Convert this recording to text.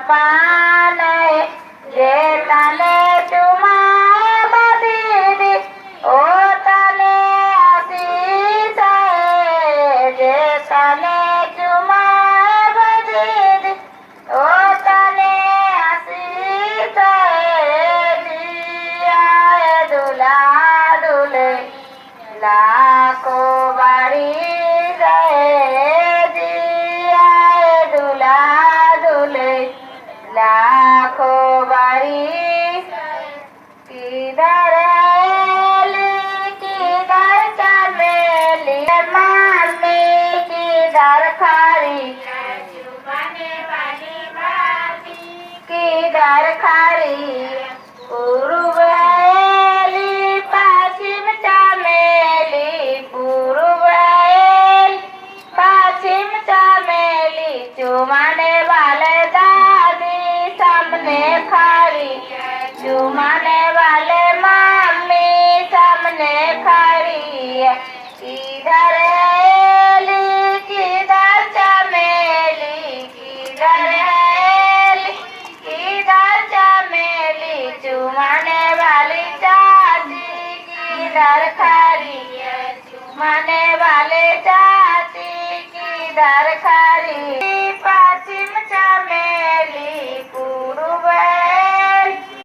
पान जे तने चुमा बदीदी ओ तने आशीष जे तने चुमा बदीदी ओ तने आशीष दिया दुला दुले लाखो बाड़ी लाखो बारी किधर किधर चमेली मामी किधर खारी किधर खारी पूर्व पश्चिम चमेली पूर्व पश्चिम चमेली चुमाने वाले सामने खारी चुमाने वाले मामी सामने खारी किधर हेली किधर चमेली किधर हेली किधर चमेली चुमाने वाली चाची किधर खारी चुमाने वाले चाची किधर खारी